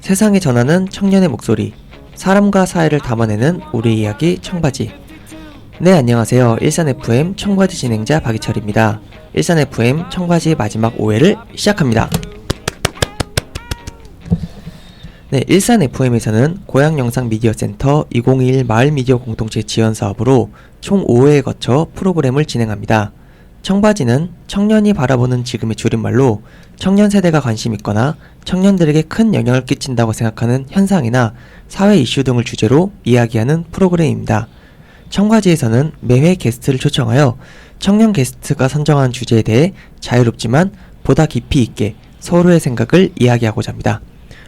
세상에 전하는 청년의 목소리, 사람과 사회를 담아내는 우리 이야기 청바지. 네, 안녕하세요. 일산FM 청바지 진행자 박희철입니다. 일산FM 청바지 마지막 5회를 시작합니다. 네, 일산FM에서는 고향영상미디어센터 2021 마을미디어 공동체 지원사업으로 총 5회에 거쳐 프로그램을 진행합니다. 청바지는 청년이 바라보는 지금의 줄임말로 청년 세대가 관심 있거나 청년들에게 큰 영향을 끼친다고 생각하는 현상이나 사회 이슈 등을 주제로 이야기하는 프로그램입니다. 청바지에서는 매회 게스트를 초청하여 청년 게스트가 선정한 주제에 대해 자유롭지만 보다 깊이 있게 서로의 생각을 이야기하고자 합니다.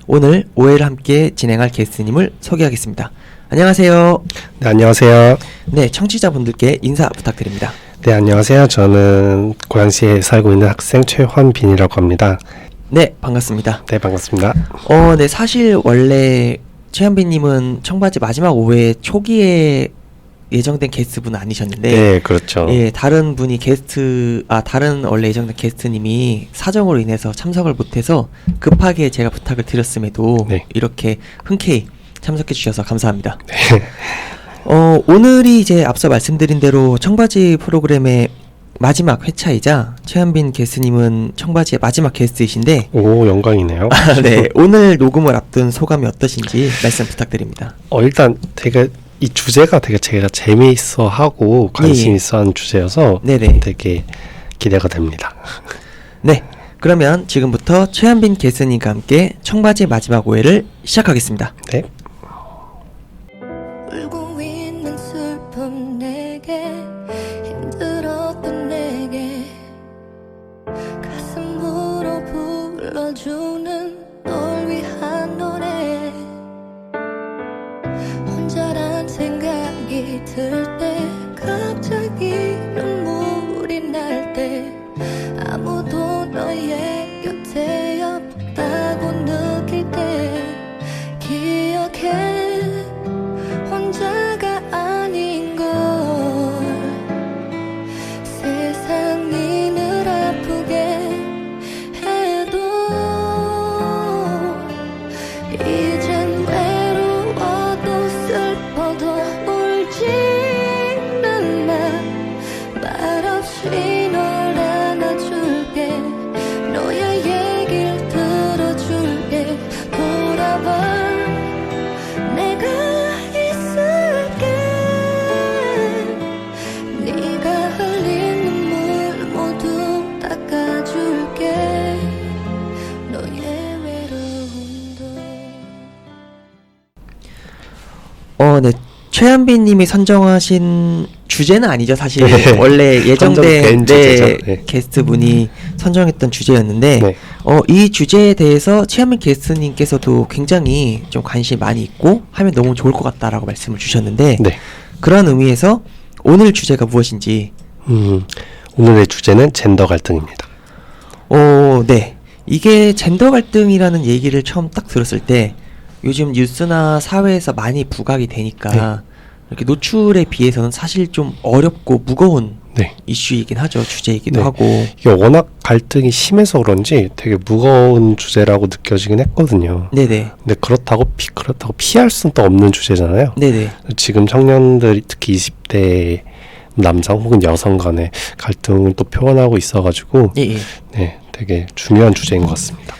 오늘 5회를 함께 진행할 게스트님을 소개하겠습니다. 안녕하세요. 네, 안녕하세요. 네, 청취자분들께 인사 부탁드립니다. 네, 안녕하세요. 저는 고양시에 살고 있는 학생 최환빈이라고 합니다. 네, 반갑습니다. 네, 반갑습니다. 네, 사실 원래 최현빈님은 청바지 마지막 5회 초기에 예정된 게스트분은 아니셨는데, 네, 그렇죠. 예, 다른 분이 다른 원래 예정된 게스트님이 사정으로 인해서 참석을 못해서 급하게 제가 부탁을 드렸음에도 네. 이렇게 흔쾌히 참석해 주셔서 감사합니다. 네. 오늘이 이제 앞서 말씀드린 대로 청바지 프로그램의 마지막 회차이자 최현빈 게스트님은 청바지의 마지막 게스트이신데, 오, 영광이네요. 네, 오늘 녹음을 앞둔 소감이 어떠신지 말씀 부탁드립니다. 일단 되게 이 주제가 되게 제가 재미있어 하고 관심 예. 있어 하는 주제여서 네네. 되게 기대가 됩니다. 네, 그러면 지금부터 최현빈 게스트님과 함께 청바지 마지막 5회를 시작하겠습니다. 네. 울고 있는 슬픔 내게 힘들었던 내게 가슴으로 불러주는 널 위한 노래 혼자란 생각이 들 때 갑자기 눈물이 날 때 아무도 너의 곁에 없다고 느낄 때 기억해 혼자가 아닌 걸 세상이 늘 아프게 해도 이젠 외로워도 슬퍼도 울지는 마 말없이 널 안아줄게 너의 얘길 들어줄게 돌아봐 내가 있을게 네가 흘린 눈물 모두 닦아줄게 너의 외로움도 네, 최현빈님이 선정하신 주제는 아니죠, 사실. 네. 원래 예정된 선정된 주제죠. 네. 게스트분이 선정했던 주제였는데, 네. 이 주제에 대해서 최현빈 게스트님께서도 굉장히 좀 관심이 많이 있고 하면 너무 좋을 것 같다라고 말씀을 주셨는데, 네. 그런 의미에서 오늘 주제가 무엇인지. 오늘의 주제는 젠더 갈등입니다. 네. 이게 젠더 갈등이라는 얘기를 처음 딱 들었을 때 요즘 뉴스나 사회에서 많이 부각이 되니까 이렇게 노출에 비해서는 사실 좀 어렵고 무거운 네. 이슈이긴 하죠. 주제이기도 네. 하고. 이게 워낙 갈등이 심해서 그런지 되게 무거운 주제라고 느껴지긴 했거든요. 네네. 근데 그렇다고 피할 수는 또 없는 주제잖아요. 네네. 지금 청년들이 특히 20대 남성 혹은 여성 간의 갈등을 또 표현하고 있어가지고 예, 예. 네, 되게 중요한 주제인 것 같습니다.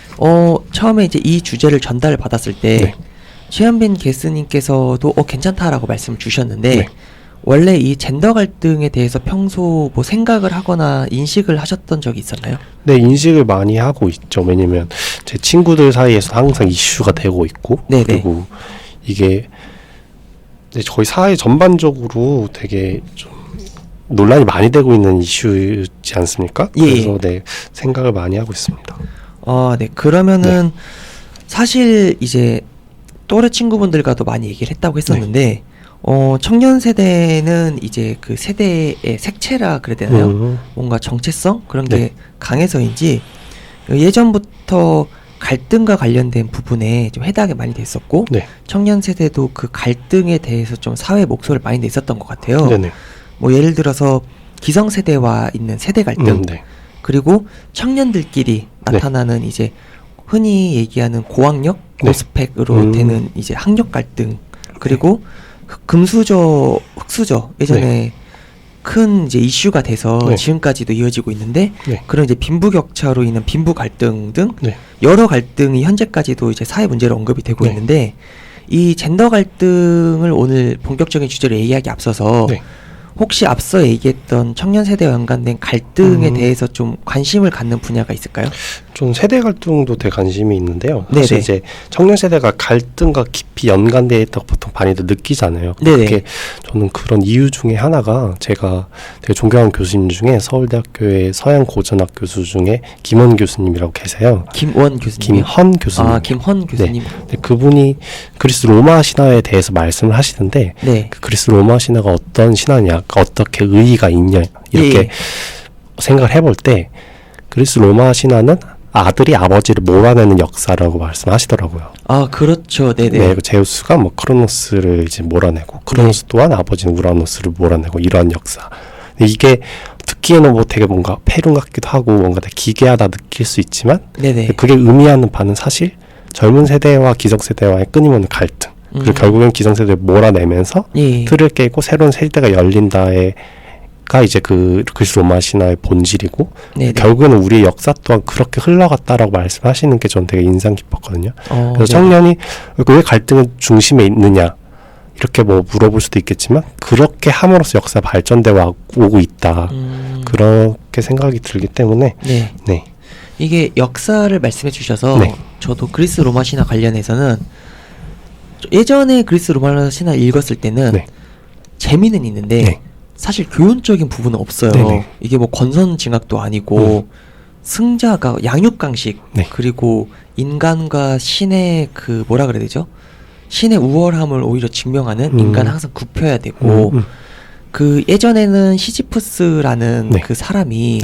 처음에 이제 이 주제를 전달을 받았을 때 네. 최현빈 게스트님께서도 괜찮다라고 말씀을 주셨는데 네. 원래 이 젠더 갈등에 대해서 평소 뭐 생각을 하거나 인식을 하셨던 적이 있었나요? 네, 인식을 많이 하고 있죠. 왜냐면 제 친구들 사이에서 항상 이슈가 되고 있고 네네. 그리고 이게 거의 사회 전반적으로 되게 좀 논란이 많이 되고 있는 이슈지 않습니까? 예. 그래서 네, 생각을 많이 하고 있습니다. 네. 그러면은 사실 이제 또래 친구분들과도 많이 얘기를 했다고 했었는데 청년 세대는 이제 그 세대의 색채라 그래야 되나요? 뭔가 정체성 그런 게 네. 강해서인지 예전부터 갈등과 관련된 부분에 좀 해당이 많이 됐었고 네. 청년 세대도 그 갈등에 대해서 좀 사회 목소리를 많이 냈었던 것 같아요. 네네. 뭐 예를 들어서 기성세대와 있는 세대 갈등 네. 그리고 청년들끼리 나타나는 이제 흔히 얘기하는 고학력 고스펙으로 되는 이제 학력 갈등, 그리고 금수저, 흑수저 예전에 큰 이제 이슈가 돼서 지금까지도 이어지고 있는데 그런 이제 빈부격차로 인한 빈부 갈등 등 여러 갈등이 현재까지도 이제 사회 문제로 언급이 되고 있는데, 이 젠더 갈등을 오늘 본격적인 주제로 얘기하기 앞서서 혹시 앞서 얘기했던 청년 세대와 연관된 갈등에 대해서 좀 관심을 갖는 분야가 있을까요? 좀 세대 갈등도 되게 관심이 있는데요. 사실 이제 청년 세대가 갈등과 깊이 연관되어 있다고 보통 많이들 느끼잖아요. 그게 저는 그런 이유 중에 하나가, 제가 되게 존경하는 교수님 중에 서울대학교의 서양고전학 교수 중에 김원 교수님이라고 계세요. 김원 교수님? 김헌 교수님. 아, 김헌 교수님. 네, 그분이 그리스 로마 신화에 대해서 말씀을 하시는데 그 그리스 로마 신화가 어떤 신화냐, 어떻게 의의가 있냐 이렇게 생각을 해볼 때 그리스 로마 신화는 아들이 아버지를 몰아내는 역사라고 말씀하시더라고요. 아, 그렇죠. 네네. 네, 제우스가 뭐 크로노스를 이제 몰아내고, 크로노스 또한 아버지는 우라노스를 몰아내고, 이러한 역사. 근데 이게 듣기에는 뭐 되게 뭔가 패륜 같기도 하고 뭔가 되게 기괴하다 느낄 수 있지만, 그게 의미하는 바는 사실 젊은 세대와 기성세대와의 끊임없는 갈등, 그리고 결국엔 기성세대를 몰아내면서 틀을 깨고 새로운 세대가 열린다의 가 이제 그 그리스 로마 신화의 본질이고, 결국에는 우리의 역사 또한 그렇게 흘러갔다라고 말씀하시는 게 저는 되게 인상 깊었거든요. 그래서 청년이 왜 갈등의 중심에 있느냐 이렇게 뭐 물어볼 수도 있겠지만, 그렇게 함으로써 역사 발전되어 오고 있다, 그렇게 생각이 들기 때문에 이게 역사를 말씀해 주셔서 저도 그리스 로마 신화 관련해서는 예전에 그리스 로마 신화 읽었을 때는 재미는 있는데 사실 교훈적인 부분은 없어요. 이게 뭐 권선징악도 아니고 승자가 양육강식, 그리고 인간과 신의 그 뭐라 그래야 되죠? 신의 우월함을 오히려 증명하는, 인간은 항상 굽혀야 되고, 그 예전에는 시지프스라는 그 사람이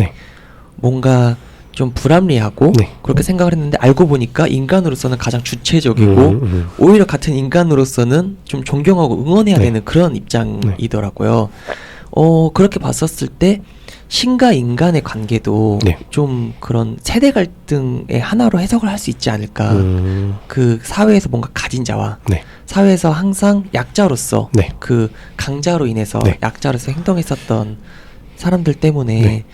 뭔가 좀 불합리하고 그렇게 생각을 했는데, 알고 보니까 인간으로서는 가장 주체적이고 오히려 같은 인간으로서는 좀 존경하고 응원해야 되는 그런 입장이더라고요. 그렇게 봤었을 때 신과 인간의 관계도 좀 그런 세대 갈등의 하나로 해석을 할 수 있지 않을까. 그 사회에서 뭔가 가진 자와 사회에서 항상 약자로서 그 강자로 인해서 약자로서 행동했었던 사람들 때문에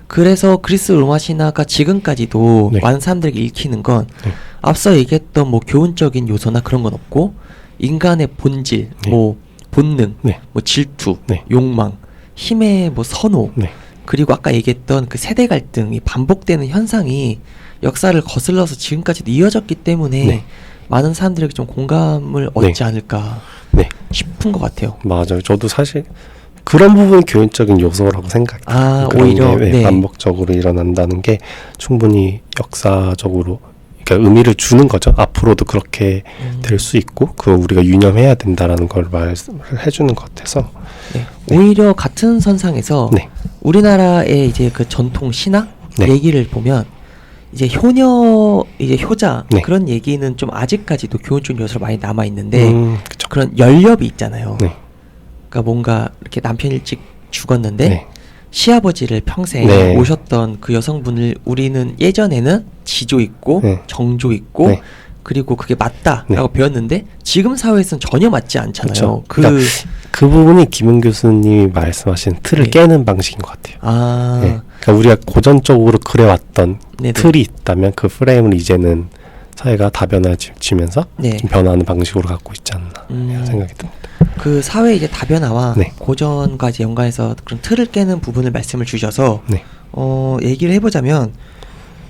그래서 그리스 로마 신화가 지금까지도 많은 사람들에게 읽히는 건 앞서 얘기했던 뭐 교훈적인 요소나 그런 건 없고, 인간의 본질, 뭐 본능, 뭐 질투, 욕망, 힘의 뭐 선호, 그리고 아까 얘기했던 그 세대 갈등이 반복되는 현상이 역사를 거슬러서 지금까지도 이어졌기 때문에 많은 사람들에게 좀 공감을 얻지 않을까 싶은 것 같아요. 맞아요. 저도 사실 그런 부분이 교훈적인 요소라고 생각해요. 오히려 반복적으로 일어난다는 게 충분히 역사적으로 그러니까 의미를 주는 거죠. 앞으로도 그렇게 될 수 있고 그걸 우리가 유념해야 된다라는 걸 말씀을 해주는 것 같아서 오히려 같은 선상에서 우리나라의 이제 그 전통 신화 얘기를 보면 이제 효녀, 이제 효자 그런 얘기는 좀 아직까지도 교훈적인 요소로 많이 남아 있는데 그런 연렵이 있잖아요. 그러니까 뭔가 이렇게 남편 일찍 죽었는데 시아버지를 평생 모셨던 그 여성분을 우리는 예전에는 지조 있고 정조 있고 그리고 그게 맞다라고 배웠는데 지금 사회에서는 전혀 맞지 않잖아요. 그러니까 그 부분이 김은 교수님이 말씀하신 틀을 깨는 방식인 것 같아요. 그러니까 우리가 고전적으로 그래왔던 틀이 있다면 그 프레임을 이제는 사회가 다변화지면서 좀 변화하는 방식으로 갖고 있지 않나 생각이 듭니다. 그 사회 이제 다변화와 고전과 이제 연관해서 그런 틀을 깨는 부분을 말씀을 주셔서 얘기를 해보자면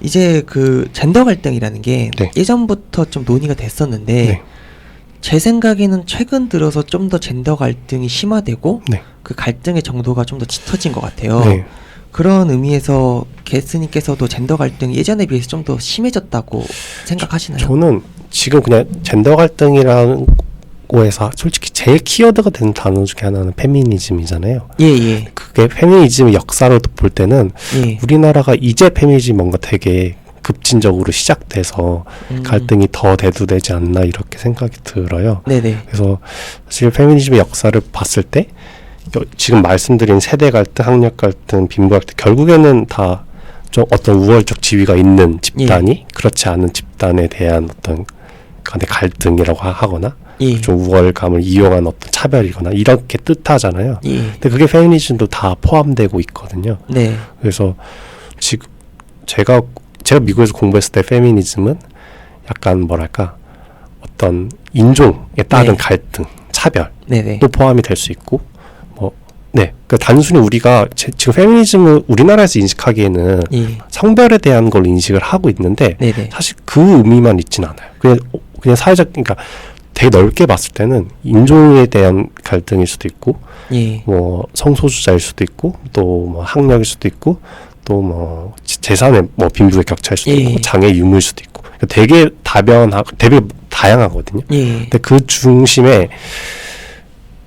이제 그 젠더 갈등이라는 게 예전부터 좀 논의가 됐었는데 제 생각에는 최근 들어서 좀 더 젠더 갈등이 심화되고 그 갈등의 정도가 좀 더 짙어진 것 같아요. 그런 의미에서 게스님께서도 젠더 갈등이 예전에 비해서 좀 더 심해졌다고 생각하시나요? 저는 지금 그냥 젠더 갈등이라는 거에서 솔직히 제일 키워드가 되는 단어 중에 하나는 페미니즘이잖아요. 그게 페미니즘의 역사로 볼 때는 우리나라가 이제 페미니즘이 뭔가 되게 급진적으로 시작돼서 갈등이 더 대두되지 않나 이렇게 생각이 들어요. 그래서 사실 페미니즘의 역사를 봤을 때 지금 말씀드린 세대 갈등, 학력 갈등, 빈부 갈등 결국에는 다 좀 어떤 우월적 지위가 있는 집단이 그렇지 않은 집단에 대한 어떤 간의 갈등이라고 하거나 예. 좀 우월감을 이용한 어떤 차별이거나 이렇게 뜻하잖아요. 예. 근데 그게 페미니즘도 다 포함되고 있거든요. 네. 그래서 지금 제가 미국에서 공부했을 때 페미니즘은 약간 뭐랄까 어떤 인종에 따른 네. 갈등, 차별도 네네. 포함이 될 수 있고 그 단순히 우리가 지금 페미니즘을 우리나라에서 인식하기에는 예. 성별에 대한 걸 인식을 하고 있는데 네네. 사실 그 의미만 있진 않아요. 그냥 사회적 그러니까 되게 넓게 봤을 때는 인종에 대한 갈등일 수도 있고 예. 뭐 성소수자일 수도 있고 또 뭐 학력일 수도 있고 또 뭐 재산의 뭐 빈부의 격차일 수도 예. 있고 장애 유무일 수도 있고 되게 되게 다양하거든요. 예. 근데 그 중심에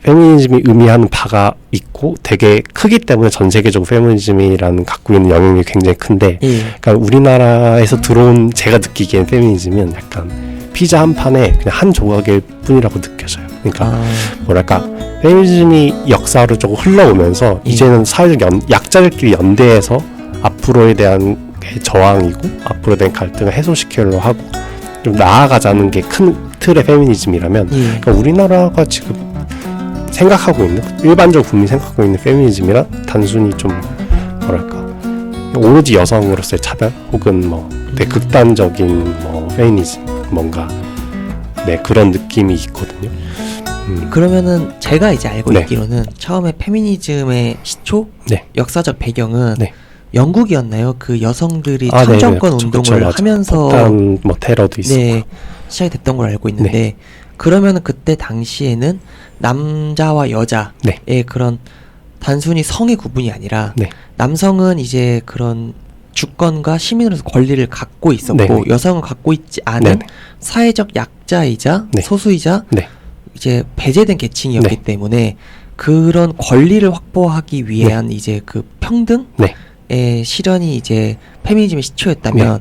페미니즘이 의미하는 바가 있고 되게 크기 때문에 전 세계적으로 페미니즘이라는 갖고 있는 영향력이 굉장히 큰데 예. 그러니까 우리나라에서 들어온 제가 느끼기엔 페미니즘은 약간 피자 한 판에 그냥 한 조각일 뿐이라고 느껴져요. 그러니까 아. 뭐랄까 페미니즘이 역사로 조금 흘러오면서 예. 이제는 사회적 약자들끼리 연대해서 앞으로에 대한 저항이고 앞으로에 대한 갈등을 해소시키려고 하고 좀 나아가자는 게 큰 틀의 페미니즘이라면 예. 그러니까 우리나라가 지금 생각하고 있는 일반적 국민이 생각하고 있는 페미니즘이란 단순히 좀 뭐랄까 오로지 여성으로서의 차별 혹은 뭐 되게 극단적인 뭐 페미니즘 뭔가 그런 느낌이 있거든요. 그러면은 제가 이제 알고 네. 있기로는 처음에 페미니즘의 시초 네. 역사적 배경은 네. 영국이었나요? 그 여성들이 네네. 참정권 그쵸, 운동을 맞아. 하면서 폭탄 뭐 테러도 있었고. 네, 시작이 됐던 걸 알고 있는데 그러면은 그때 당시에는 남자와 여자의 네. 그런 단순히 성의 구분이 아니라 네. 남성은 이제 그런 주권과 시민으로서 권리를 갖고 있었고 네네. 여성은 갖고 있지 않은 네네. 사회적 약자이자 네. 소수이자 네. 이제 배제된 계층이었기 네. 때문에 그런 권리를 확보하기 위한 이제 그 평등의 네. 실현이 이제 페미니즘의 시초였다면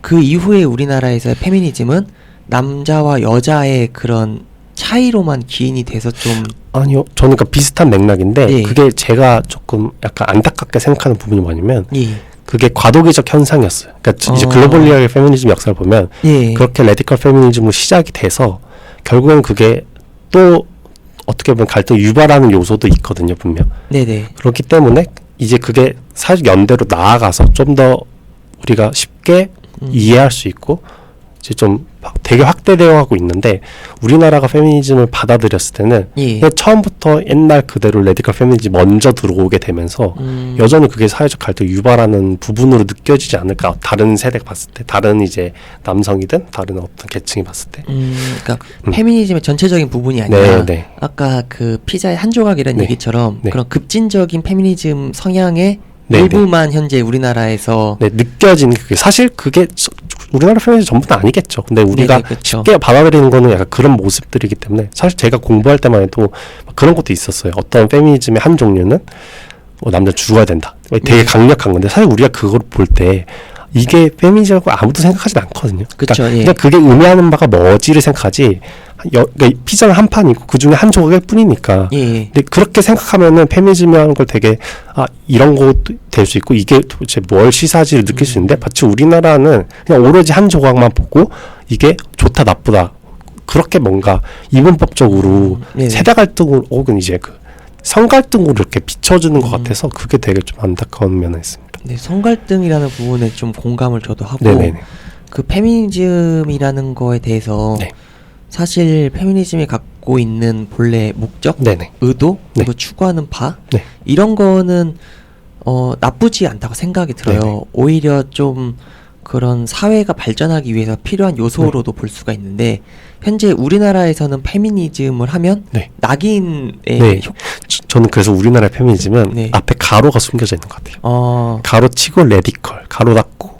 그 이후에 우리나라에서의 페미니즘은 남자와 여자의 그런 차이로만 기인이 돼서 좀 아니요. 저는 그러니까 비슷한 맥락인데 예. 그게 제가 조금 약간 안타깝게 생각하는 부분이 뭐냐면 예. 그게 과도기적 현상이었어요. 그러니까 이제 어. 글로벌리하게 페미니즘 역사를 보면 예. 그렇게 레디컬 페미니즘으로 시작이 돼서 결국엔 그게 또 어떻게 보면 갈등 유발하는 요소도 있거든요, 분명. 네네. 그렇기 때문에 이제 그게 사회적 연대로 나아가서 좀 더 우리가 쉽게 이해할 수 있고 이제 좀 되게 확대되어 가고 있는데 우리나라가 페미니즘을 받아들였을 때는 예. 그냥 처음부터 옛날 그대로 레디컬 페미니즘 먼저 들어오게 되면서 여전히 그게 사회적 갈등 유발하는 부분으로 느껴지지 않을까. 다른 세대가 봤을 때, 다른 이제 남성이든 다른 어떤 계층이 봤을 때. 그러니까 페미니즘의 전체적인 부분이 아니라 네. 아까 그 피자의 한 조각이라는 네. 얘기처럼 네. 그런 급진적인 페미니즘 성향의 네, 일부만 현재 우리나라에서 느껴지는 그게 사실 그게 우리나라 페미니즘 전부는 아니겠죠. 근데 우리가 네네, 그쵸. 쉽게 받아들이는 거는 약간 그런 모습들이기 때문에 사실 제가 공부할 때만 해도 그런 것도 있었어요. 어떤 페미니즘의 한 종류는 남자 죽어야 된다. 되게 강력한 건데 사실 우리가 그걸 볼 때 이게 페미니즘이라고 아무도 생각하진 않거든요. 그쵸, 그러니까 예. 그냥 그게 의미하는 바가 뭐지를 생각하지. 그러니까 피자는 한 판이고 그 중에 한 조각일 뿐이니까. 예. 근데 그렇게 생각하면은 페미니즘이라는 걸 되게 이런 것도 될 수 있고 이게 도대체 뭘 시사지를 느낄 수 있는데 마치 우리나라는 그냥 오로지 한 조각만 보고 이게 좋다 나쁘다 그렇게 뭔가 이분법적으로 네네. 세대 갈등을 혹은 이제 그 성 갈등으로 이렇게 비춰주는 것 같아서 그게 되게 좀 안타까운 면이 있습니다. 네, 성갈등이라는 부분에 좀 공감을 저도 하고 네네네. 그 페미니즘이라는 거에 대해서 네. 사실 페미니즘이 갖고 있는 본래 목적, 네네. 의도, 네. 그리고 추구하는 바 네. 이런 거는 나쁘지 않다고 생각이 들어요. 네네. 오히려 좀 그런 사회가 발전하기 위해서 필요한 요소로도 볼 수가 있는데 현재 우리나라에서는 페미니즘을 하면 네. 낙인의 네. 저는 그래서 우리나라 페미니즘은 네. 앞에 가로가 숨겨져 있는 것 같아요. 가로 치고 레디컬, 가로 닫고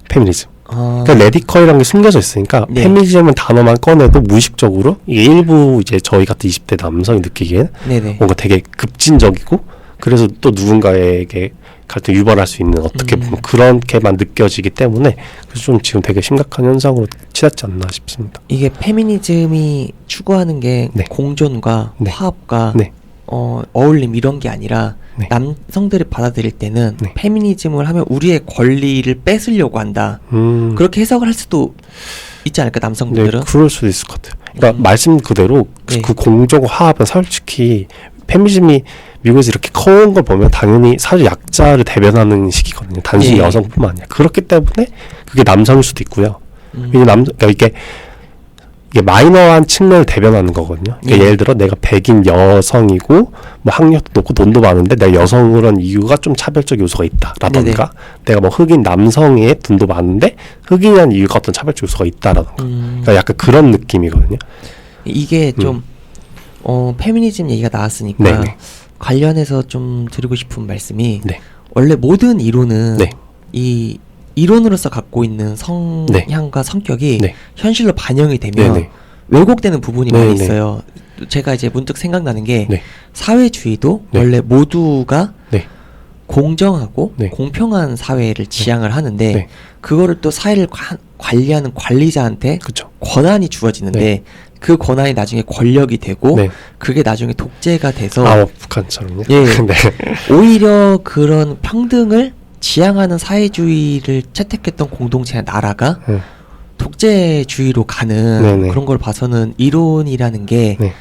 페미니즘. 그러니까 레디컬이라는 게 숨겨져 있으니까 네. 페미니즘은 단어만 꺼내도 무의식적으로 이게 일부 이제 저희 같은 20대 남성이 느끼기엔 네네. 뭔가 되게 급진적이고 그래서 또 누군가에게 갈등 유발할 수 있는 어떻게 보면 그렇게만 느껴지기 때문에 그래서 좀 지금 되게 심각한 현상으로 치닫지 않나 싶습니다. 이게 페미니즘이 추구하는 게 네. 공존과 네. 화합과 네. 어울림 이런 게 아니라 네. 남성들이 받아들일 때는 네. 페미니즘을 하면 우리의 권리를 뺏으려고 한다. 그렇게 해석을 할 수도 있지 않을까 네, 남성분들은. 그럴 수도 있을 것 같아요. 그러니까 말씀 그대로 네. 그 공정 화합은 솔직히 페미니즘이 미국에서 이렇게 커온 걸 보면 당연히 사회 약자를 대변하는 식이거든요. 단순히 예. 여성뿐만 아니라. 그렇기 때문에 그게 남성일 수도 있고요. 왜냐면 그러니까 이게 마이너한 측면을 대변하는 거거든요. 그러니까 예. 예를 들어 내가 백인 여성이고 뭐 학력도 높고 돈도 많은데 내가 여성으로 한 이유가 좀 차별적 요소가 있다라던가 내가 뭐 흑인 남성의 돈도 많은데 흑인이라는 이유가 어떤 차별적 요소가 있다라던가 그러니까 약간 그런 느낌이거든요. 이게 좀 페미니즘 얘기가 나왔으니까 네네. 관련해서 좀 드리고 싶은 말씀이 네. 원래 모든 이론은 네. 이 이론으로서 갖고 있는 성향과 성격이 네. 현실로 반영이 되면 네네. 왜곡되는 부분이 네네. 많이 있어요. 제가 이제 문득 생각나는 게 네. 사회주의도 네. 원래 모두가 네. 공정하고 네. 공평한 사회를 지향을 하는데 네. 그거를 또 사회를 관리하는 관리자한테 그렇죠. 권한이 주어지는데 네. 그 권한이 나중에 권력이 되고 네. 그게 나중에 독재가 돼서 북한처럼요. 예. 네. 오히려 그런 평등을 지향하는 사회주의를 채택했던 공동체나 나라가 네. 독재주의로 가는 네네. 그런 걸 봐서는 이론이라는 게 네.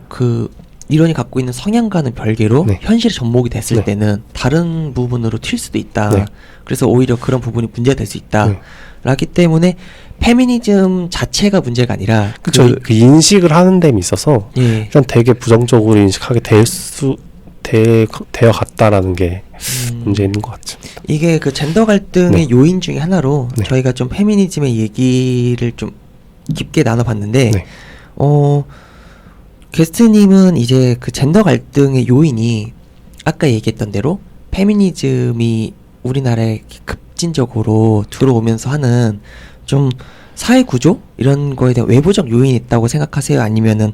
그 이론이 갖고 있는 성향과는 별개로 네. 현실에 접목이 됐을 네. 때는 다른 부분으로 튈 수도 있다. 네. 그래서 오히려 그런 부분이 문제가 될 수 있다. 네. 라기 때문에 페미니즘 자체가 문제가 아니라 그쵸. 그 인식을 하는 데 있어서 예. 일단 되게 부정적으로 인식하게 되어 갔다라는 게 문제 있는 것 같죠. 이게 그 젠더 갈등의 네. 요인 중에 하나로 네. 저희가 좀 페미니즘의 얘기를 좀 깊게 나눠봤는데 네. 게스트님은 이제 그 젠더 갈등의 요인이 아까 얘기했던 대로 페미니즘이 우리나라에 급진적으로 들어오면서 하는 좀 사회 구조 이런 거에 대한 외부적 요인이 있다고 생각하세요? 아니면은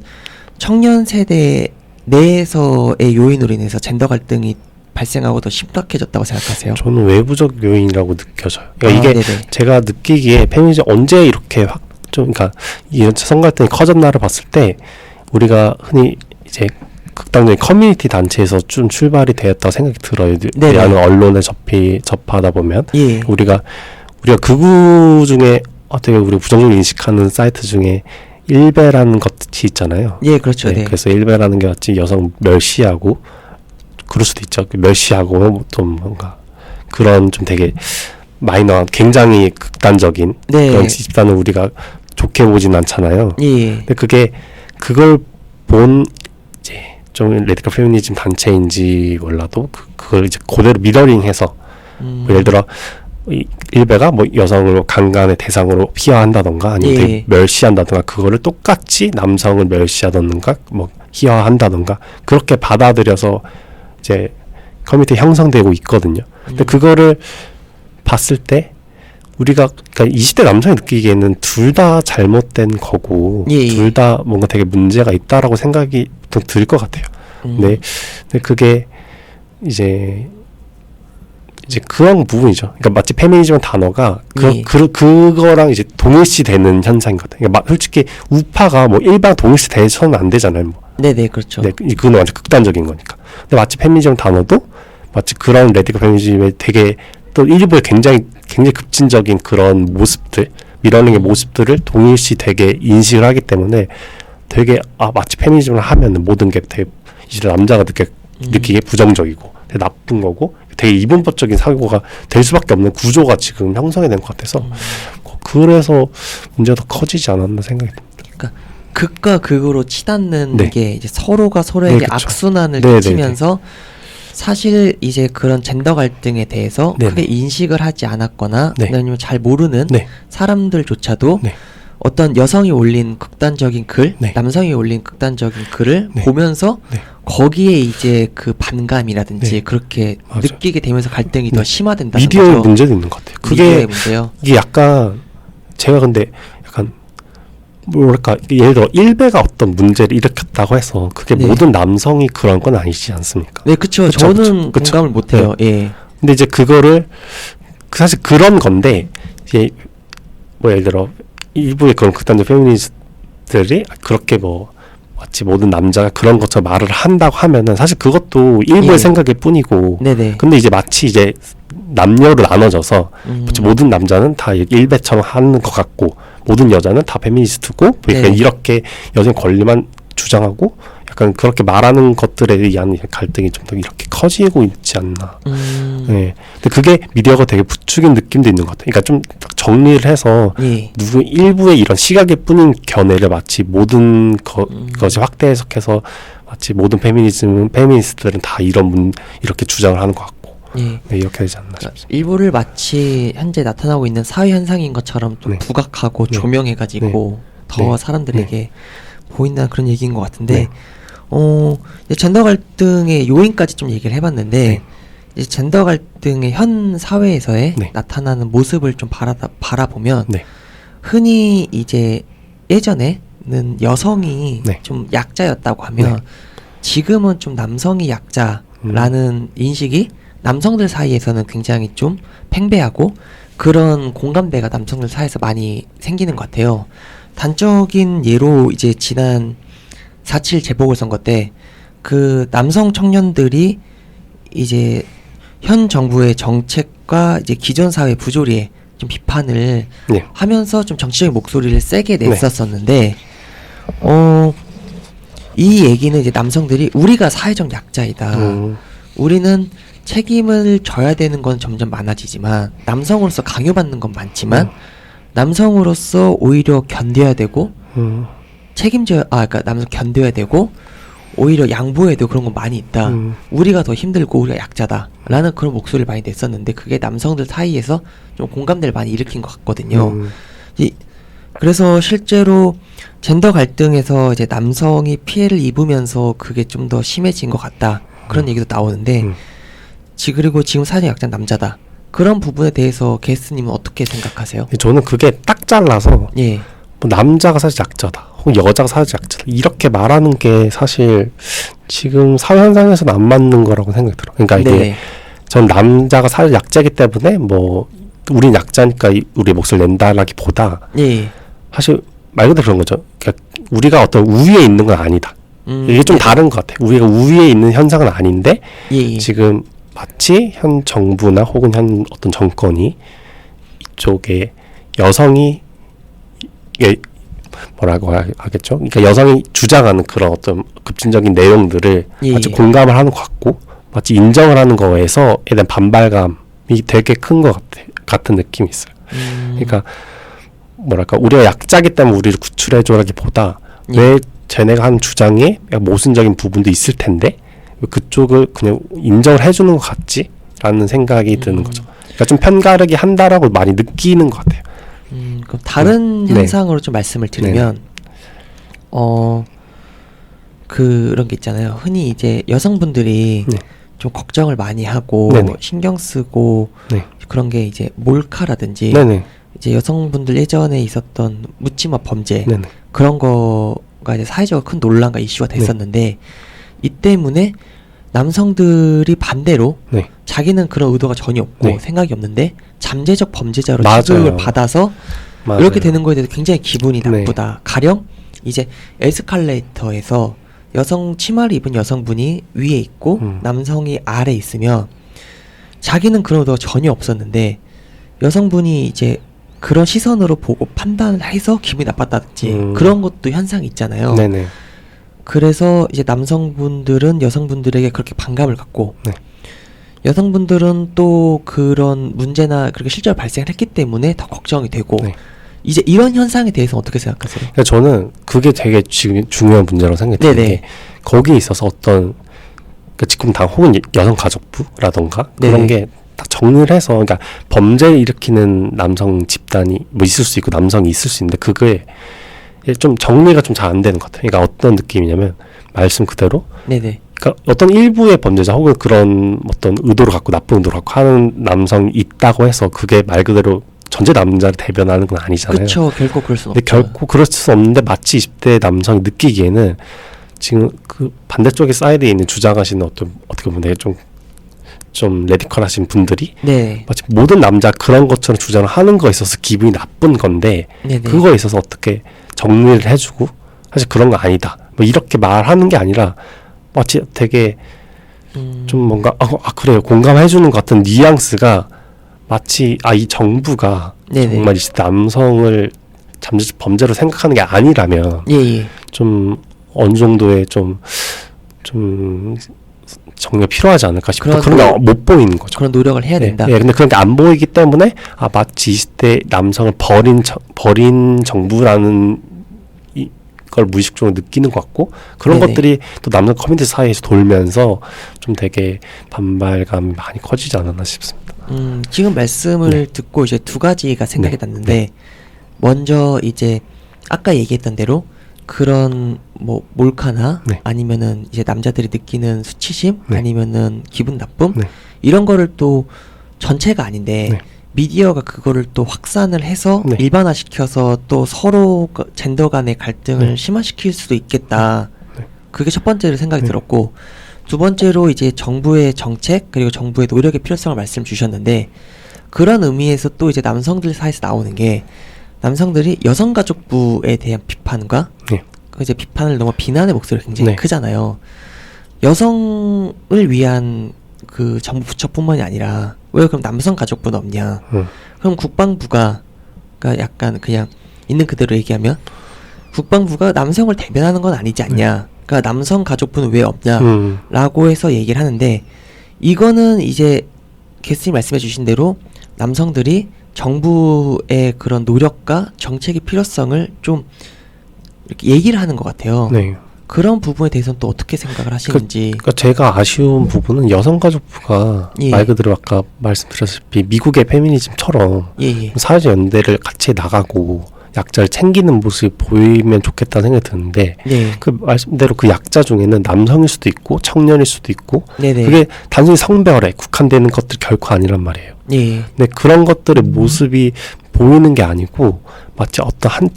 청년 세대 내에서의 요인으로 인해서 젠더 갈등이 발생하고 더 심각해졌다고 생각하세요? 저는 외부적 요인이라고 느껴져요. 그러니까 이게 네네. 제가 느끼기에 페미니즘 언제 이렇게 그러니까 이런 성갈등이 커졌나를 봤을 때 우리가 흔히 이제 극단적인 커뮤니티 단체에서 좀 출발이 되었다고 생각이 들어요. 네네. 많은 언론에 접하다 보면 예. 우리가 극우 중에 어떻게 우리 부정적으로 인식하는 사이트 중에 일베라는 것이 있잖아요. 예, 그렇죠. 네, 네. 그래서 일베라는 게 마치 여성 멸시하고 그럴 수도 있죠. 멸시하고 좀 뭔가 그런 좀 되게 마이너한 굉장히 극단적인 네. 그런 집단을 우리가 좋게 보진 않잖아요. 예. 근데 그걸 본 이제 좀 레디컬 페미니즘 단체인지 몰라도 그걸 이제 그대로 미러링해서 뭐 예를 들어 이 일베가 뭐 여성을 강간의 대상으로 희화한다던가 아니면 예. 되게 멸시한다던가 그거를 똑같이 남성을 멸시하던가 뭐 희화한다던가 그렇게 받아들여서 이제 커뮤니티 형성되고 있거든요. 근데 그거를 봤을 때 우리가 그러니까 20대 남성이 느끼기에는 둘 다 잘못된 거고 예. 둘 다 뭔가 되게 문제가 있다라고 생각이 보통 들 것 같아요. 네. 근데 그게 이제 그런 부분이죠. 그러니까 마치 페미니즘 단어가 예. 그거랑 이제 동일시되는 현상이거든요. 그러니까 솔직히 우파가 뭐 일반 동일시돼서는 안 되잖아요. 뭐. 네네, 그렇죠. 네, 그건 완전 극단적인 거니까. 근데 마치 페미니즘 단어도 마치 그런 레디컬 페미니즘의 되게 또 일부의 굉장히 급진적인 그런 모습들, 미러링의 모습들을 동일시 되게 인식을 하기 때문에 되게 마치 페미니즘을 하면 모든 게 되게 이제 남자가 느끼기에 부정적이고 되게 나쁜 거고 되게 이분법적인 사고가 될 수밖에 없는 구조가 지금 형성이 된 것 같아서 그래서 문제가 더 커지지 않았나 생각이 듭니다. 그러니까 극과 극으로 치닫는 네. 게 이제 서로가 서로에게 네, 그쵸. 악순환을 네, 끼치면서 사실 이제 그런 젠더 갈등에 대해서 네, 크게 네. 인식을 하지 않았거나 네. 아니면 잘 모르는 네. 사람들조차도 네. 어떤 여성이 올린 극단적인 글, 네. 남성이 올린 극단적인 글을 네. 보면서 네. 거기에 이제 그 반감이라든지 네. 그렇게 맞아요. 느끼게 되면서 갈등이 네. 더 심화된다는 미디어의 거죠. 문제도 있는 것 같아요. 미디어의 문제요. 이게 약간 제가 근데 약간 뭐랄까 예를 들어 일베가 어떤 문제를 일으켰다고 해서 그게 네. 모든 남성이 그런 건 아니지 않습니까? 네, 그쵸. 그쵸, 저는 그쵸. 공감을 못해요. 예. 근데 이제 그거를 사실 그런 건데 이제 뭐 예를 들어 일부의 그런 극단적 페미니스트들이 그렇게 뭐 마치 모든 남자가 그런 것처럼 말을 한다고 하면은 사실 그것도 일부의 예. 생각일 뿐이고 네네. 근데 이제 마치 이제 남녀로 나눠져서 마치 모든 남자는 다 일베처럼 하는 것 같고 모든 여자는 다 페미니스트고 네. 이렇게 여성 권리만 주장하고 약간 그렇게 말하는 것들에 의한 갈등이 좀 더 이렇게 커지고 있지 않나. 네. 근데 그게 미디어가 되게 부추긴 느낌도 있는 것 같아요. 그러니까 좀 정리를 해서 예. 누구 일부의 이런 시각일 뿐인 견해를 마치 모든 것이 확대 해석해서 마치 모든 페미니스트들은 다 이렇게 주장을 하는 것 같고 예. 네, 이렇게 되지 않나 그러니까 싶습니다. 일부를 마치 현재 나타나고 있는 사회 현상인 것처럼 좀 네. 부각하고 네. 조명해가지고 더 네. 사람들에게 보인다는 그런 얘기인 것 같은데 네. 이제 젠더 갈등의 요인까지 좀 얘기를 해봤는데 네. 이제 젠더 갈등의 현 사회에서의 네. 나타나는 모습을 좀 바라보면 네. 흔히 이제 예전에는 여성이 네. 좀 약자였다고 하면 네. 지금은 좀 남성이 약자라는 인식이 남성들 사이에서는 굉장히 좀 팽배하고 그런 공감대가 남성들 사이에서 많이 생기는 것 같아요. 단적인 예로 이제 지난 4.7 재보궐선거 때 그 남성 청년들이 이제 현 정부의 정책과 이제 기존 사회 부조리에 좀 비판을 네. 하면서 좀 정치적인 목소리를 세게 네. 냈었었는데 이 얘기는 이제 남성들이 우리가 사회적 약자이다. 우리는 책임을 져야 되는 건 점점 많아지지만 남성으로서 강요받는 건 많지만 남성으로서 오히려 견뎌야 되고 그러니까 남성 견뎌야 되고 오히려 양보해야 되고 그런 건 많이 있다. 우리가 더 힘들고 우리가 약자다라는 그런 목소리를 많이 냈었는데 그게 남성들 사이에서 좀 공감대를 많이 일으킨 것 같거든요. 그래서 실제로 젠더 갈등에서 이제 남성이 피해를 입으면서 그게 좀 더 심해진 것 같다. 그런 얘기도 나오는데 그리고 지금 사회적 약자는 남자다. 그런 부분에 대해서 게스트님은 어떻게 생각하세요? 저는 그게 딱 잘라서 예. 뭐 남자가 사실 약자다 혹은 여자가 사실 약자다 이렇게 말하는 게 사실 지금 사회 현상에서는 안 맞는 거라고 생각이 들어요. 그러니까 이게 네. 전 남자가 사실 약자이기 때문에 뭐 우린 약자니까 우리 몫을 낸다라기보다 예. 사실 말 그대로 그런 거죠. 그러니까 우리가 어떤 우위에 있는 건 아니다. 이게 좀 네. 다른 것 같아요. 우리가 우위에 있는 현상은 아닌데 예. 지금 마치 현 정부나 혹은 현 어떤 정권이 이쪽에 여성이 뭐라고 하겠죠? 그러니까 여성이 주장하는 그런 어떤 급진적인 내용들을 예. 마치 공감을 하는 것 같고 마치 인정을 하는 거에서에 대한 반발감이 되게 큰 것 같은 느낌이 있어요. 그러니까 뭐랄까 우리가 약자기 때문에 우리를 구출해줘라기보다 예. 왜 쟤네가 하는 주장에 모순적인 부분도 있을 텐데 왜 그쪽을 그냥 인정을 해주는 것 같지? 라는 생각이 드는 거죠. 그러니까 좀 편가르기 한다라고 많이 느끼는 것 같아요. 그럼 다른 네. 현상으로 좀 말씀을 드리면 그런 게 있잖아요. 흔히 이제 여성분들이 네. 좀 걱정을 많이 하고 네네. 신경 쓰고 네. 그런 게 이제 몰카라든지 네네. 이제 여성분들 예전에 있었던 묻지마 범죄 네네. 그런 거가 이제 사회적으로 큰 논란과 이슈가 네. 됐었는데 이 때문에 남성들이 반대로 네. 자기는 그런 의도가 전혀 없고 네. 생각이 없는데 잠재적 범죄자로 맞아요. 취급을 받아서 맞아요. 이렇게 되는 거에 대해서 굉장히 기분이 네. 나쁘다. 가령 이제 에스컬레이터에서 여성 치마를 입은 여성분이 위에 있고 남성이 아래 있으면 자기는 그런 의도가 전혀 없었는데 여성분이 이제 그런 시선으로 보고 판단을 해서 기분이 나빴다든지 그런 것도 현상이 있잖아요. 네네. 그래서 이제 남성분들은 여성분들에게 그렇게 반감을 갖고 네. 여성분들은 또 그런 문제나 그렇게 실제로 발생을 했기 때문에 더 걱정이 되고 네. 이제 이런 현상에 대해서 어떻게 생각하세요? 그러니까 저는 그게 되게 지금 중요한 문제라고 생각이 드는 네네. 게 거기에 있어서 어떤 그러니까 직권당 혹은 여성가족부라던가 그런 네네. 게 딱 정리를 해서 그러니까 범죄를 일으키는 남성 집단이 뭐 있을 수 있고 남성이 있을 수 있는데 그게 좀 정리가 좀 잘 안 되는 것 같아요. 그러니까 어떤 느낌이냐면 말씀 그대로 네네. 그러니까 어떤 일부의 범죄자 혹은 그런 어떤 의도를 갖고 나쁜 의도를 갖고 하는 남성이 있다고 해서 그게 말 그대로 전체 남자를 대변하는 건 아니잖아요. 그렇죠. 결코 그럴 수는 근데 없죠. 결코 그럴 수 없는데 마치 20대 남성이 느끼기에는 지금 그 반대쪽의 사이드에 있는 주장하시는 어떻게 보면 되게 좀 레디컬하신 분들이 네. 마치 모든 남자 그런 것처럼 주장을 하는 거에 있어서 기분이 나쁜 건데 네네. 그거에 있어서 어떻게 정리를 해주고 사실 그런 거 아니다 뭐 이렇게 말하는 게 아니라 마치 되게 좀 뭔가 그래요 공감해주는 것 같은 뉘앙스가 마치 이 정부가 네네. 정말 이 남성을 잠재적 범죄로 생각하는 게 아니라면 예, 예. 좀 어느 정도의 좀 정리가 필요하지 않을까 싶어요. 그런 게 못 보이는 거죠. 그런 노력을 해야 된다. 예, 근데 그런 게 안 보이기 때문에 마치 20대 남성을 버린 정부라는 걸 무의식적으로 느끼는 것 같고 그런 네네. 것들이 또 남성 커뮤니티 사이에서 돌면서 좀 되게 반발감이 많이 커지지 않았나 싶습니다. 지금 말씀을 듣고 이제 두 가지가 생각이 났는데 먼저 이제 아까 얘기했던 대로 그런 뭐 몰카나 아니면은 이제 남자들이 느끼는 수치심 아니면은 기분 나쁨 이런 거를 또 전체가 아닌데 미디어가 그거를 또 확산을 해서 일반화시켜서 또 서로 젠더 간의 갈등을 심화시킬 수도 있겠다. 그게 첫 번째로 생각이 들었고 두 번째로 이제 정부의 정책 그리고 정부의 노력의 필요성을 말씀 주셨는데 그런 의미에서 또 이제 남성들 사이에서 나오는 게 남성들이 여성가족부에 대한 비판과 그 이제 비판을 넘어 비난의 목소리가 굉장히 크잖아요. 여성을 위한 그 정부 부처뿐만이 아니라 왜 그럼 남성가족부는 없냐? 그럼 국방부가 그러니까 약간 그냥 있는 그대로 얘기하면 국방부가 남성을 대변하는 건 아니지 않냐? 그러니까 남성가족부는 왜 없냐? 라고 해서 얘기를 하는데 이거는 이제 게스트님 말씀해 주신 대로 남성들이 정부의 그런 노력과 정책의 필요성을 좀 이렇게 얘기를 하는 것 같아요. 그런 부분에 대해서는 또 어떻게 생각을 하시는지. 그러니까 제가 아쉬운 부분은 여성가족부가 말 그대로 아까 말씀드렸다시피 미국의 페미니즘처럼 사회적 연대를 같이 나가고 약자를 챙기는 모습이 보이면 좋겠다는 생각이 드는데 그 말씀대로 그 약자 중에는 남성일 수도 있고 청년일 수도 있고 그게 단순히 성별에 국한되는 것들이 결코 아니란 말이에요. 근데 그런 것들의 모습이 보이는 게 아니고 마치 어떤 한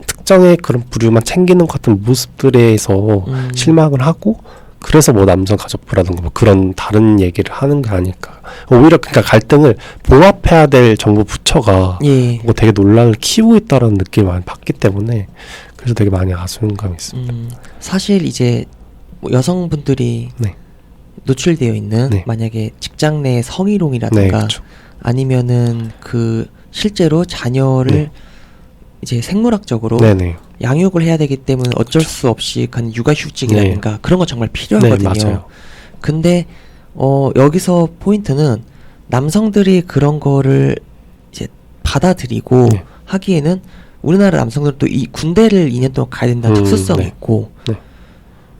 특정의 그런 부류만 챙기는 것 같은 모습들에서 실망을 하고 그래서 뭐 남성 가족부라든가 뭐 그런 다른 얘기를 하는 게 아닐까. 오히려 그러니까 갈등을 봉합해야 될 정부 부처가 뭐 되게 논란을 키우고 있다라는 느낌을 많이 받기 때문에 그래서 되게 많이 아쉬운 감이 있습니다. 사실 이제 뭐 여성분들이 노출되어 있는 만약에 직장 내 성희롱이라든가 아니면은 그 실제로 자녀를 이제 생물학적으로 양육을 해야 되기 때문에 어쩔 수 없이 간 육아휴직이라든가 그런 건 정말 필요하거든요. 근데 여기서 포인트는 남성들이 그런 거를 이제 받아들이고 하기에는 우리나라 남성들은 또 이 군대를 2년 동안 가야 된다는 특수성이 있고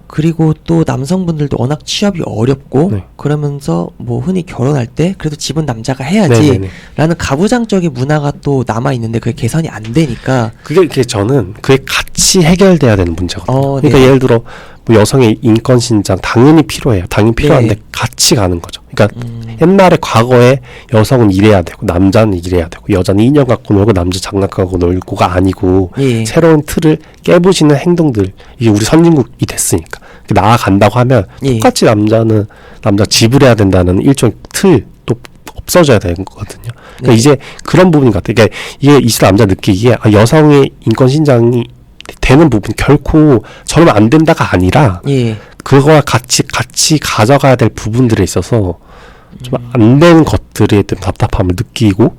그리고 또 남성분들도 워낙 취업이 어렵고 그러면서 뭐 흔히 결혼할 때 그래도 집은 남자가 해야지 라는 가부장적인 문화가 또 남아있는데 그게 개선이 안 되니까 그게 저는 그게 같이 해결돼야 되는 문제거든요. 그러니까 예를 들어 뭐 여성의 인권 신장 당연히 필요해요. 당연히 필요한데 같이 가는 거죠. 그러니까 옛날에 과거에 여성은 일해야 되고 남자는 일해야 되고 여자는 인형 갖고 놀고 남자 장난 갖고 놀고가 아니고 새로운 틀을 깨부시는 행동들 이게 우리 선진국이 됐으니까 나아간다고 하면 똑같이 남자 집을 해야 된다는 일종의 틀도 없어져야 되는 거거든요. 그러니까 이제 그런 부분인 것 같아요. 그러니까 이게 이슬람 남자 느끼기에 여성의 인권 신장이 되는 부분 결코 저러면 안 된다가 아니라 그거와 같이 가져가야 될 부분들에 있어서 좀 안 되는 것들에 대한 답답함을 느끼고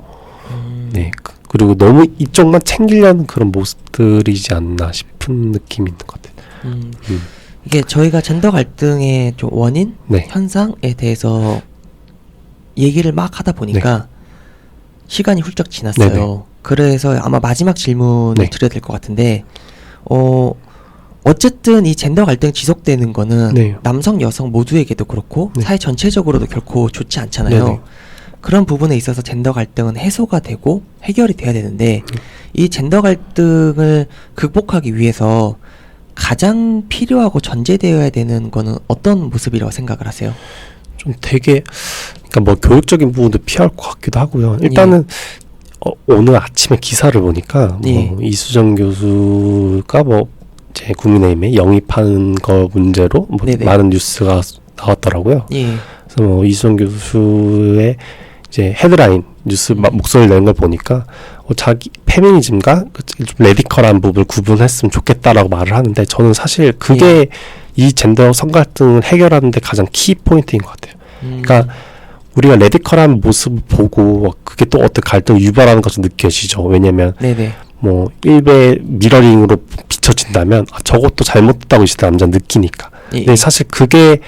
그리고 너무 이쪽만 챙기려는 그런 모습들이지 않나 싶은 느낌이 있는 것 같아요. 이게 저희가 젠더 갈등의 좀 원인, 현상에 대해서 얘기를 막 하다 보니까 시간이 훌쩍 지났어요. 그래서 아마 마지막 질문을 드려야 될 것 같은데 어쨌든 이 젠더 갈등이 지속되는 거는 남성, 여성 모두에게도 그렇고 사회 전체적으로도 결코 좋지 않잖아요. 그런 부분에 있어서 젠더 갈등은 해소가 되고 해결이 돼야 되는데 이 젠더 갈등을 극복하기 위해서 가장 필요하고 전제되어야 되는 거는 어떤 모습이라고 생각을 하세요? 좀 되게 그러니까 뭐 교육적인 부분도 필요할 것 같기도 하고요. 일단은 오늘 아침에 기사를 보니까 뭐 이수정 교수가 뭐 제 국민의힘에 영입하는 거 문제로 뭐 많은 뉴스가 나왔더라고요. 그래서 뭐 이수정 교수의 이제 헤드라인 뉴스 목소리를 낸 걸 보니까 자기 페미니즘과 좀 레디컬한 부분을 구분했으면 좋겠다라고 말을 하는데 저는 사실 그게 이 젠더 성갈등을 해결하는 데 가장 키 포인트인 것 같아요. 그러니까 우리가 레디컬한 모습을 보고 그게 또 어떤 갈등을 유발하는 것으로 느껴지죠. 왜냐면 네네. 뭐 일베 미러링으로 비춰진다면 저것도 잘못됐다고 이 남자는 느끼니까. 예, 근데 사실 그게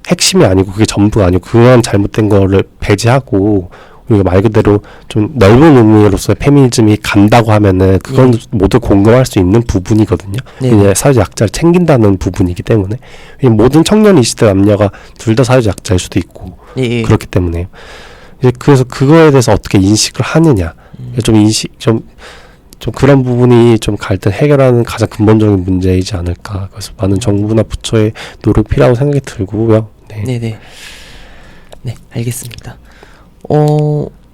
핵심이 아니고 그게 전부가 아니고 그런 잘못된 거를 배제하고 우리가 말 그대로 좀 넓은 의미로서의 페미니즘이 간다고 하면은 그건 모두 공감할 수 있는 부분이거든요. 네. 이제 사회적 약자를 챙긴다는 부분이기 때문에 모든 청년 20대 남녀가 둘 다 사회적 약자일 수도 있고 예, 예. 그렇기 때문에 이제 그래서 그거에 대해서 어떻게 인식을 하느냐 좀 인식 좀 그런 부분이 좀 갈등 해결하는 가장 근본적인 문제이지 않을까. 그래서 많은 정부나 부처의 노력 필요하다고 생각이 들고요. 네. 네네. 네, 알겠습니다.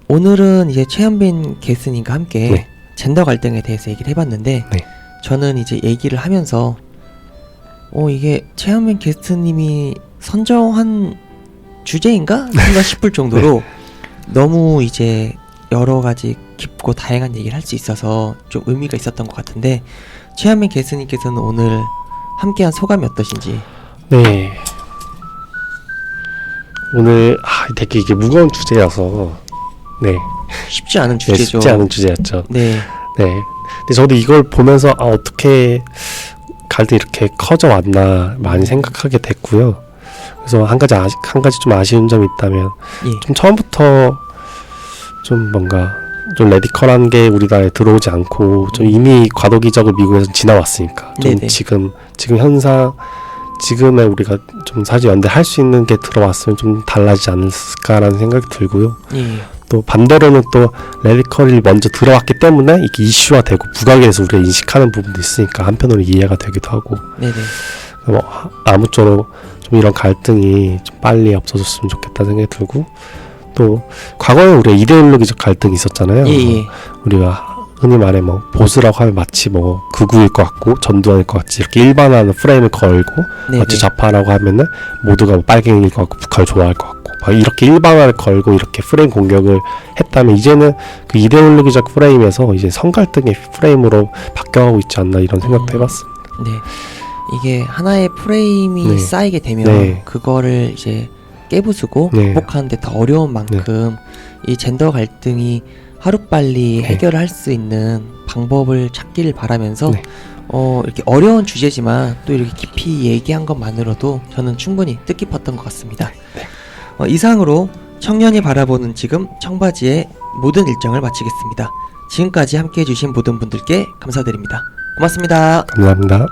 오늘은 이제 최현빈 게스트님과 함께 네. 젠더 갈등에 대해서 얘기를 해봤는데, 네. 저는 이제 얘기를 하면서, 이게 최현빈 게스트님이 선정한 주제인가? 순간 싶을 정도로 너무 이제 여러 가지 깊고 다양한 얘기를 할 수 있어서 좀 의미가 있었던 것 같은데, 최현빈 게스트님께서는 오늘 함께한 소감이 어떠신지? 네. 오늘 되게 이게 무거운 주제라서 네, 쉽지 않은 네 주제죠. 쉽지 않은 주제였죠. 네. 네. 근데 저도 이걸 보면서 어떻게 갈등이 이렇게 커져 왔나 많이 생각하게 됐고요. 그래서 한 가지 좀 아쉬운 점이 있다면 예. 좀 처음부터 좀 뭔가 좀 레디컬한 게 우리나라에 들어오지 않고 좀 이미 과도기적으로 미국에서 지나왔으니까 좀 네네. 지금 현상 지금의 우리가 좀 사실 연대할 수 있는 게 들어왔으면 좀 달라지지 않을까라는 생각이 들고요. 예. 또 반대로는 또 레디컬이 먼저 들어왔기 때문에 이게 이슈화되고 부각에 대해서 우리가 인식하는 부분도 있으니까 한편으로 이해가 되기도 하고 네네. 아무쪼록 좀 이런 갈등이 좀 빨리 없어졌으면 좋겠다는 생각이 들고 또 과거에 우리가 이데올로기적 갈등이 있었잖아요. 예. 우리가 흔히 말해 뭐 보수라고 하면 마치 뭐 극우일 것 같고 전두환일 것 같이 이렇게 일반화하는 프레임을 걸고 네네. 마치 좌파라고 하면은 모두가 뭐 빨갱이일 것 같고 북한을 좋아할 것 같고 막 이렇게 일반화를 걸고 이렇게 프레임 공격을 했다면 이제는 그 이데올로기적 프레임에서 이제 성갈등의 프레임으로 바뀌어가고 있지 않나 이런 생각도 해봤습니다. 네. 이게 하나의 프레임이 네. 쌓이게 되면 네. 그거를 이제 깨부수고 네. 극복하는데 더 어려운 만큼 이 젠더 갈등이 하루빨리 네. 해결할 수 있는 방법을 찾기를 바라면서 네. 이렇게 어려운 주제지만 또 이렇게 깊이 얘기한 것만으로도 저는 충분히 뜻깊었던 것 같습니다. 이상으로 청년이 바라보는 지금 청바지의 모든 일정을 마치겠습니다. 지금까지 함께해 주신 모든 분들께 감사드립니다. 고맙습니다. 감사합니다.